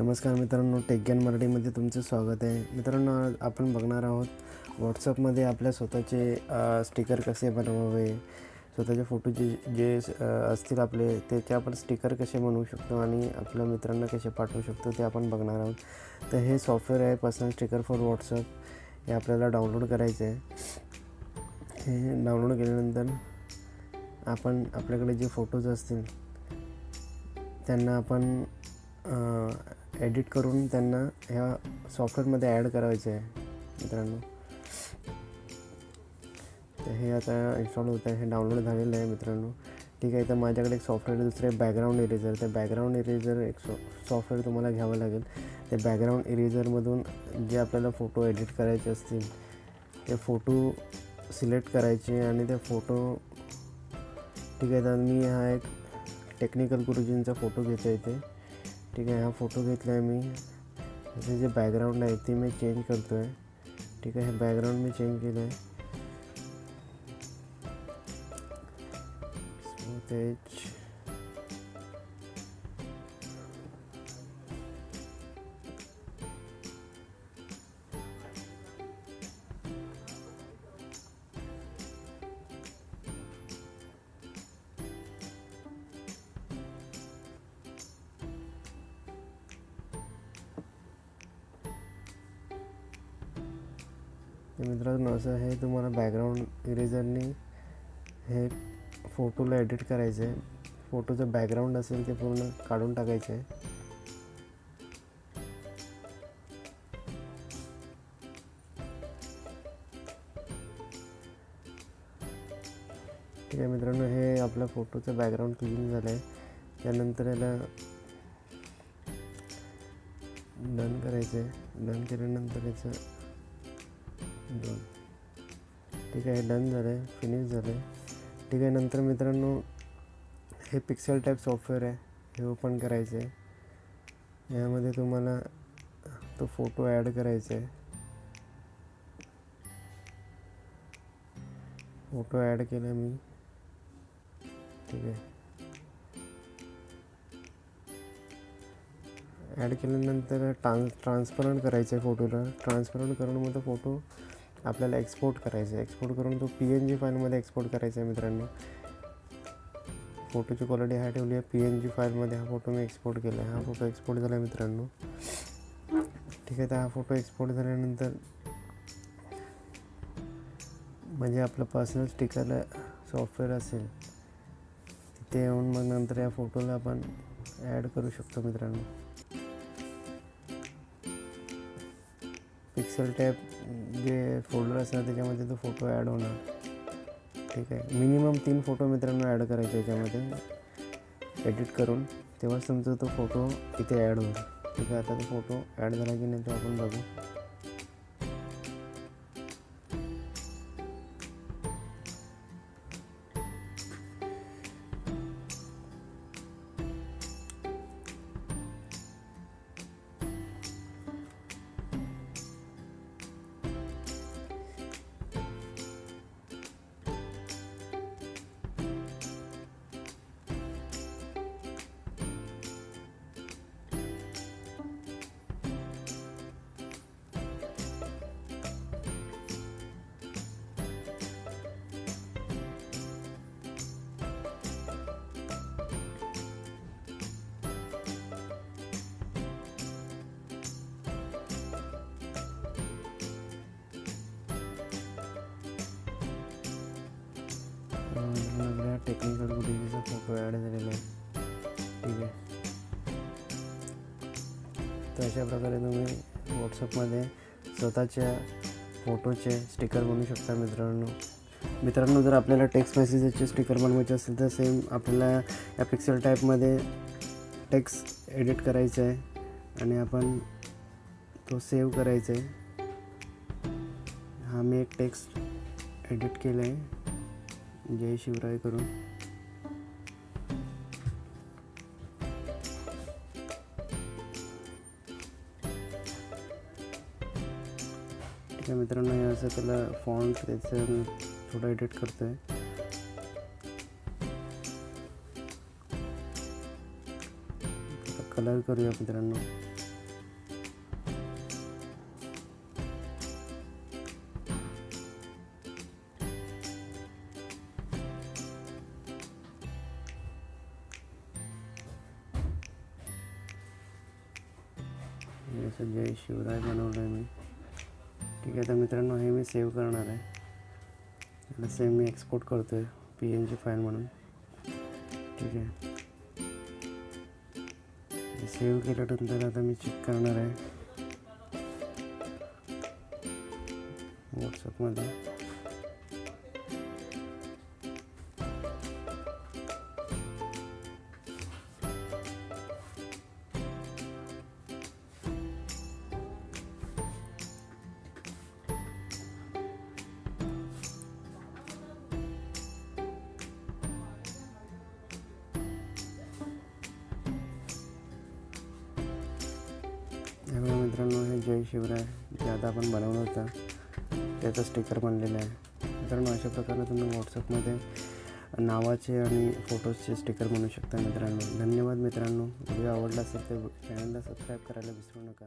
नमस्कार मित्रांनो, टेक ज्ञान मराठीमध्ये तुमचं स्वागत आहे. मित्रांनो, आज आपण बघणार आहोत व्हॉट्सअपमध्ये आपल्या स्वतःचे स्टिकर कसे बनवावे. स्वतःचे फोटो जे असतील आपले, त्याचे आपण स्टिकर कसे बनवू शकतो आणि आपल्या मित्रांना कसे पाठवू शकतो ते आपण बघणार आहोत. तर हे सॉफ्टवेअर आहे पर्सनल स्टिकर फॉर व्हॉट्सअप. हे आपल्याला डाउनलोड करायचं आहे. हे डाउनलोड केल्यानंतर आपण आपल्याकडे जे फोटोज असतील त्यांना आपण एडिट करून त्यांना ह्या सॉफ्टवेअरमध्ये ॲड करायचे आहे मित्रांनो. तर हे आता इन्स्टॉल होत आहे. हे डाउनलोड झालेलं आहे मित्रांनो. ठीक आहे. तर माझ्याकडे एक सॉफ्टवेअर दुसरे बॅकग्राऊंड इरेझर. तर बॅकग्राऊंड इरेझर एक सॉफ्टवेअर तुम्हाला घ्यावं लागेल. ते बॅकग्राऊंड इरेझरमधून जे आपल्याला फोटो एडिट करायचे असतील ते फोटो सिलेक्ट करायचे आणि ते फोटो ठीक आहे. तर मी हा एक टेक्निकल गुरुजींचा फोटो घेतो आहे इथे. ठीक आहे. हा फोटो घेतला आहे मी. त्याचे जे बॅकग्राऊंड आहे ते मी चेंज करतो आहे. ठीक आहे. हे बॅकग्राऊंड मी चेंज केलं आहे. Smooth edge. मित्रांनो, असं हे तुम्हाला बॅकग्राऊंड इरेझरने हे फोटोला एडिट करायचं आहे. फोटोचं बॅकग्राऊंड असेल ते पूर्ण काढून टाकायचं आहे. ठीक आहे मित्रांनो, हे आपल्या फोटोचं बॅकग्राऊंड क्लीन झालं आहे. त्यानंतर याला डन करायचं आहे. डन केल्यानंतर याचं डन. ठीक आहे. डन झालं आहे. फिनिश झालं आहे. ठीक आहे. नंतर मित्रांनो, हे पिक्सेल टाईप सॉफ्टवेअर आहे. हे ओपन करायचं आहे. यामध्ये तुम्हाला तो फोटो ॲड करायचा आहे. फोटो ॲड केला मी. ठीक आहे. ॲड केल्यानंतर ट्रान्सपरंट करायचं आहे फोटोला. ट्रान्सपरंट करून मग तो फोटो आपल्याला एक्सपोर्ट करायचा आहे. एक्सपोर्ट करून तो PNG फाईलमध्ये एक्सपोर्ट करायचा आहे मित्रांनो. फोटोची क्वालिटी हाय ठेवली आहे. PNG फाईलमध्ये हा फोटो मी एक्सपोर्ट केला आहे. हा फोटो एक्सपोर्ट झाला आहे मित्रांनो. ठीक आहे. तर हा फोटो एक्सपोर्ट झाल्यानंतर म्हणजे आपलं पर्सनल स्टिकर सॉफ्टवेअर असेल तिथे येऊन मग नंतर या फोटोला आपण ॲड करू शकतो मित्रांनो. पिक्सेल टॅब जे फोल्डर असणार त्याच्यामध्ये तो फोटो ॲड होणार. ठीक आहे. मिनिमम 3 फोटो मित्रांनो ॲड करायचे याच्यामध्ये एडिट करून, तेव्हाच तुमचा तो फोटो इथे ॲड होईल. ठीक आहे. आता तो फोटो ॲड झाला की नाही तो आपण बघू. आपल्या टेक्निकल गुरुजीचा फोटो ॲड झालेला आहे. ठीक आहे. तर अशा प्रकारे तुम्ही व्हॉट्सअपमध्ये स्वतःच्या फोटोचे स्टिकर बनवू शकता मित्रांनो. जर आपल्याला टेक्स्ट मेसेजेसचे स्टिकर बनवायचे असेल तर सेम आपल्याला या पिक्सेल टाईपमध्ये टेक्स्ट एडिट करायचं आहे आणि आपण तो सेव्ह करायचा आहे. हा मी एक टेक्स्ट एडिट केलं आहे जय शिवराय करून. ठीक आहे मित्रांनो, हे असं त्याला फॉन्ट त्याचं थोडं एडिट करतो आहे. कलर करूया मित्रांनो. हे असं जय शिवराय बनवलं आहे मी. ठीक आहे, तर मित्रांनो हे मी सेव्ह करणार आहे. त्याला सेम मी एक्सपोर्ट करतो आहे PNG फाईल म्हणून. ठीक आहे, सेव्ह केल्यानंतर आता मी चेक करणार आहे व्हॉट्सअपमध्ये. बघा मित्रांनो, हे जय शिवराय जे आता आपण बनवलं होतं त्याचा स्टिकर बनलेला आहे. मित्रांनो अशा प्रकारे तुम्ही व्हॉट्सअपमध्ये नावाचे आणि फोटोजचे स्टिकर बनवू शकता. मित्रांनो धन्यवाद. मित्रांनो व्हिडिओ आवडला असेल तर चॅनलला सबस्क्राईब करायला विसरू नका.